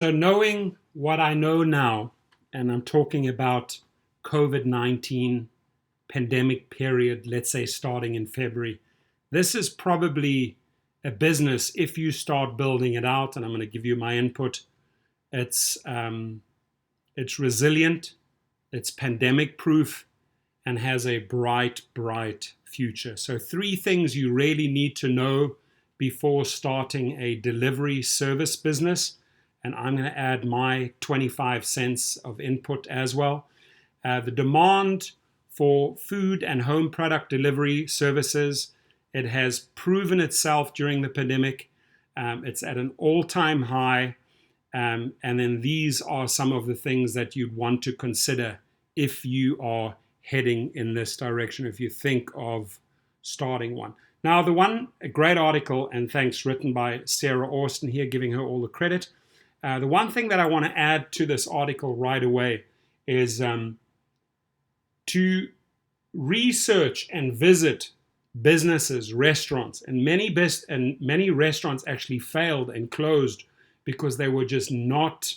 So, knowing what I know now, and I'm talking about COVID-19 pandemic period, let's say starting in February, this is probably a business, if you start building it out, and I'm going to give you my input, it's, um, it's resilient, it's pandemic proof, and has a bright, bright future. So, three things you really need to know before starting a delivery service business. And I'm going to add my 25 cents of input as well. The demand for food and home product delivery services, it has proven itself during the pandemic. It's at an all-time high. And then these are some of the things that you'd want to consider if you are heading in this direction, if you think of starting one. Now, a great article, and thanks, written by Sarah Austin here, giving her all the credit. The one thing that I want to add to this article right away is to research and visit businesses, restaurants, and many restaurants actually failed and closed because they were just not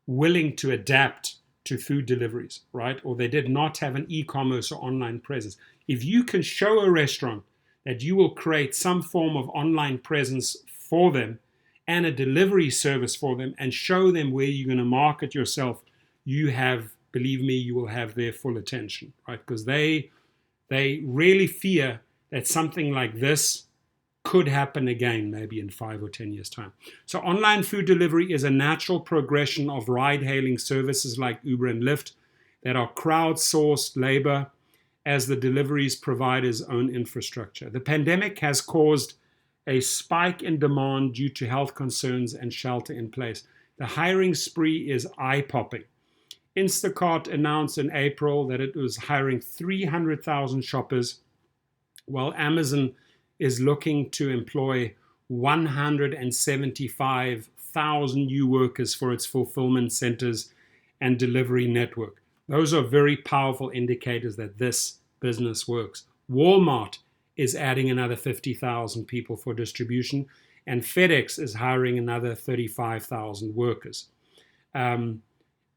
willing to adapt to food deliveries, right? Or they did not have an e-commerce or online presence. If you can show a restaurant that you will create some form of online presence for them and a delivery service for them and show them where you're going to market yourself, you have, believe me, you will have their full attention, right? Because they really fear that something like this could happen again, maybe in 5 or 10 years' time. So online food delivery is a natural progression of ride-hailing services like Uber and Lyft that are crowdsourced labor as the deliveries provider's own infrastructure. The pandemic has caused a spike in demand due to health concerns and shelter in place. The hiring spree is eye-popping. Instacart announced in April that it was hiring 300,000 shoppers, while Amazon is looking to employ 175,000 new workers for its fulfillment centers and delivery network. Those are very powerful indicators that this business works. Walmart is adding another 50,000 people for distribution, and FedEx is hiring another 35,000 workers.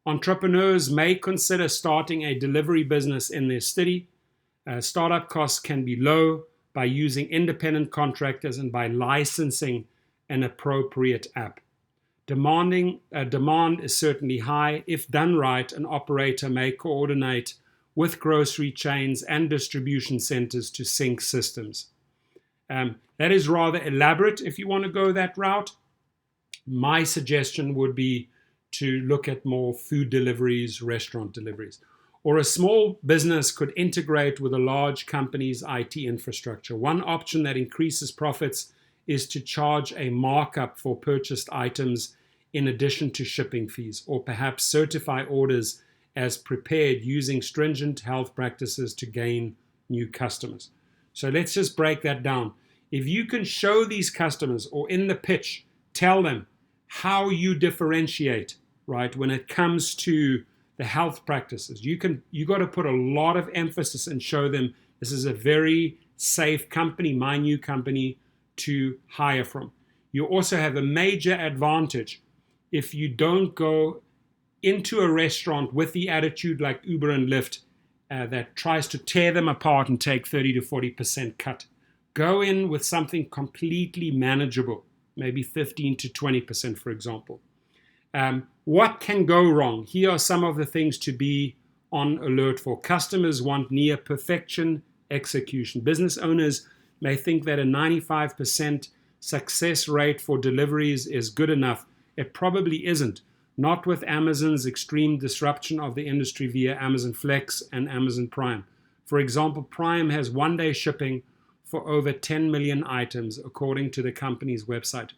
Entrepreneurs may consider starting a delivery business in their city. Startup costs can be low by using independent contractors and by licensing an appropriate app. Demand is certainly high. If done right, an operator may coordinate with grocery chains and distribution centers to sync systems. That is rather elaborate if you want to go that route. My suggestion would be to look at more food deliveries, restaurant deliveries. Or a small business could integrate with a large company's IT infrastructure. One option that increases profits is to charge a markup for purchased items in addition to shipping fees, or perhaps certify orders as prepared using stringent health practices to gain new customers. So let's just break that down. If you can show these customers, or in the pitch, tell them how you differentiate, right, when it comes to the health practices. You got to put a lot of emphasis and show them this is a very safe company, my new company, to hire from. You also have a major advantage if you don't go into a restaurant with the attitude like Uber and Lyft that tries to tear them apart and take 30 to 40% cut. Go in with something completely manageable, maybe 15 to 20%, for example. What can go wrong? Here are some of the things to be on alert for. Customers want near perfection execution. Business owners may think that a 95% success rate for deliveries is good enough. It probably isn't. Not with Amazon's extreme disruption of the industry via Amazon Flex and Amazon Prime. For example, Prime has one-day shipping for over 10 million items, according to the company's website.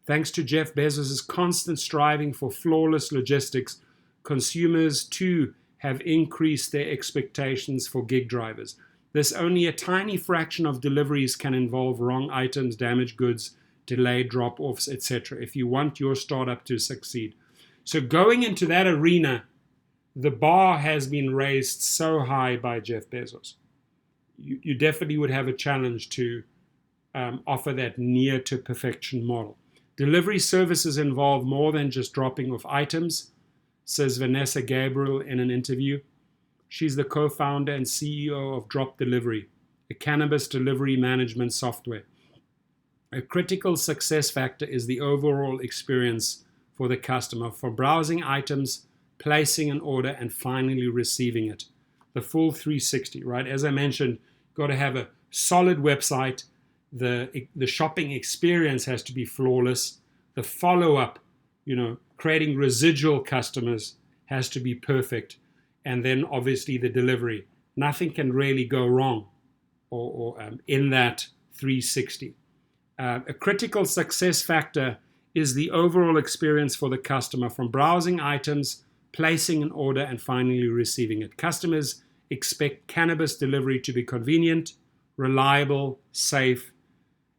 Thanks to Jeff Bezos' constant striving for flawless logistics, consumers too have increased their expectations for gig drivers. This only a tiny fraction of deliveries can involve wrong items, damaged goods, delayed drop-offs, etc. if you want your startup to succeed. So going into that arena, the bar has been raised so high by Jeff Bezos. You definitely would have a challenge to offer that near to perfection model. Delivery services involve more than just dropping off items, says Vanessa Gabriel in an interview. She's the co-founder and CEO of Drop Delivery, a cannabis delivery management software. A critical success factor is the overall experience for the customer, from browsing items, placing an order, and finally receiving it. The full 360, right? As I mentioned, you've got to have a solid website. The shopping experience has to be flawless. The follow-up, creating residual customers has to be perfect. And then obviously the delivery. Nothing can really go wrong or in that 360. A critical success factor is the overall experience for the customer, from browsing items, placing an order, and finally receiving it. Customers expect cannabis delivery to be convenient, reliable, safe,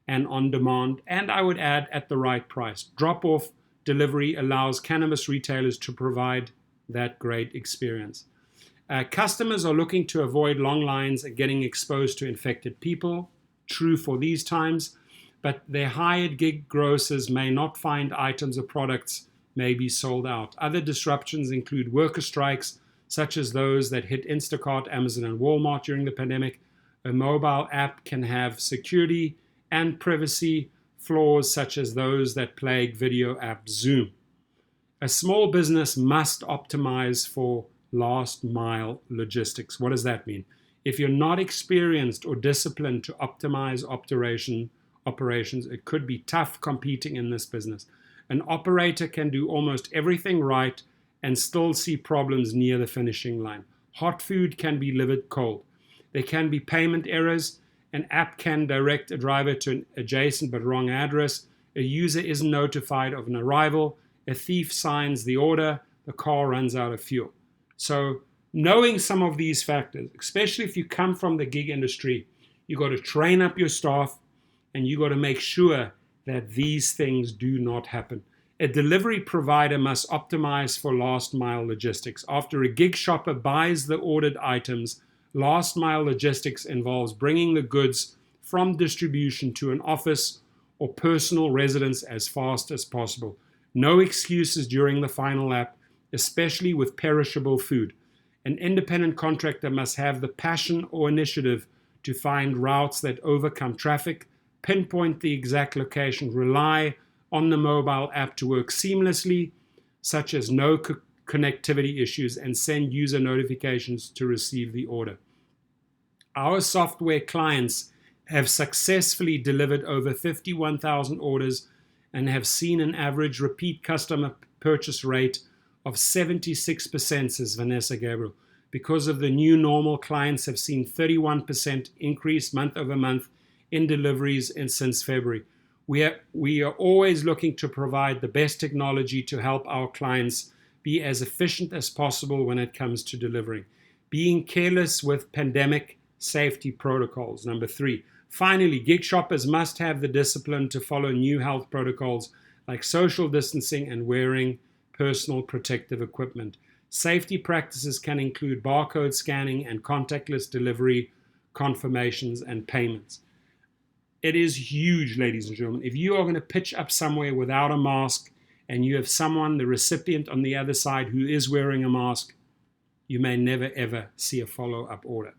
and on demand, and I would add at the right price. Drop-off delivery allows cannabis retailers to provide that great experience. Customers are looking to avoid long lines and getting exposed to infected people. True for these times, but their hired gig grocers may not find items or products may be sold out. Other disruptions include worker strikes, such as those that hit Instacart, Amazon, and Walmart during the pandemic. A mobile app can have security and privacy flaws, such as those that plague video app Zoom. A small business must optimize for last mile logistics. What does that mean? If you're not experienced or disciplined to optimize operations, it could be tough competing in this business. An operator can do almost everything right and still see problems near the finishing line. Hot food can be delivered cold. There can be payment errors. An app can direct a driver to an adjacent but wrong address. A user isn't notified of an arrival. A thief signs the order. The car runs out of fuel. So knowing some of these factors, especially if you come from the gig industry, you got to train up your staff and you got to make sure that these things do not happen. A delivery provider must optimize for last mile logistics. After a gig shopper buys the ordered items, last mile logistics involves bringing the goods from distribution to an office or personal residence as fast as possible. No excuses during the final lap, especially with perishable food. An independent contractor must have the passion or initiative to find routes that overcome traffic, pinpoint the exact location, rely on the mobile app to work seamlessly, such as no connectivity issues, and send user notifications to receive the order. Our software clients have successfully delivered over 51,000 orders and have seen an average repeat customer purchase rate of 76%, says Vanessa Gabriel. Because of the new normal, clients have seen 31% increase month over month in deliveries since February. We are always looking to provide the best technology to help our clients be as efficient as possible when it comes to delivering. Being careless with pandemic safety protocols. Number 3. Finally, gig shoppers must have the discipline to follow new health protocols like social distancing and wearing personal protective equipment. Safety practices can include barcode scanning and contactless delivery confirmations and payments. It is huge, ladies and gentlemen. If you are going to pitch up somewhere without a mask and you have someone, the recipient on the other side, who is wearing a mask, you may never ever see a follow-up order.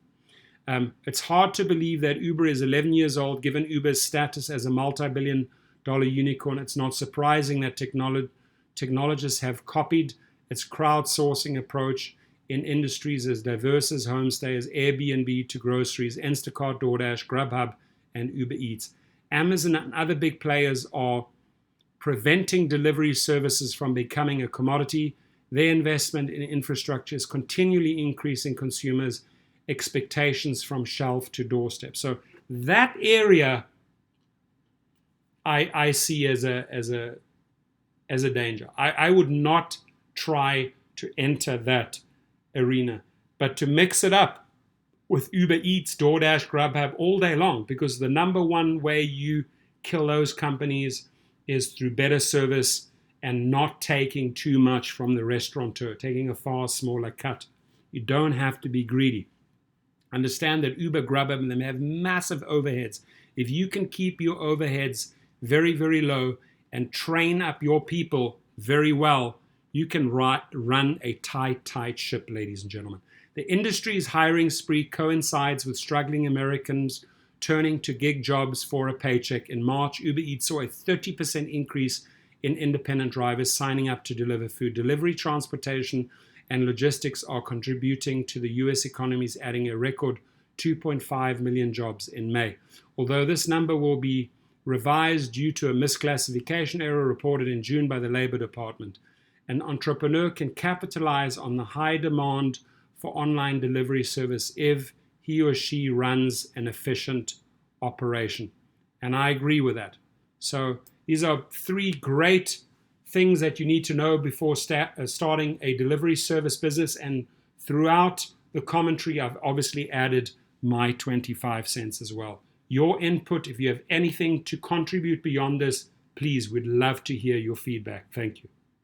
It's hard to believe that Uber is 11 years old. Given Uber's status as a multi-billion-dollar unicorn, it's not surprising that technologists have copied its crowdsourcing approach in industries as diverse as homestays, Airbnb to groceries, Instacart, DoorDash, Grubhub, and Uber Eats. Amazon and other big players are preventing delivery services from becoming a commodity. Their investment in infrastructure is continually increasing consumers' expectations from shelf to doorstep. So that area I see as a danger. I would not try to enter that arena, but to mix it up with Uber Eats, DoorDash, Grubhub all day long, because the number one way you kill those companies is through better service and not taking too much from the restaurateur, taking a far smaller cut. You don't have to be greedy. Understand that Uber, Grubhub, and them have massive overheads. If you can keep your overheads very, very low and train up your people very well, you can run a tight ship, ladies and gentlemen. The industry's hiring spree coincides with struggling Americans turning to gig jobs for a paycheck. In March, Uber Eats saw a 30% increase in independent drivers signing up to deliver food. Delivery, transportation, and logistics are contributing to the U.S. economy's adding a record 2.5 million jobs in May. Although this number will be revised due to a misclassification error reported in June by the Labor Department, an entrepreneur can capitalize on the high demand for online delivery service if he or she runs an efficient operation. And I agree with that. So these are 3 great things that you need to know before starting a delivery service business. And throughout the commentary, I've obviously added my 25 cents as well. Your input, if you have anything to contribute beyond this, please, we'd love to hear your feedback. Thank you.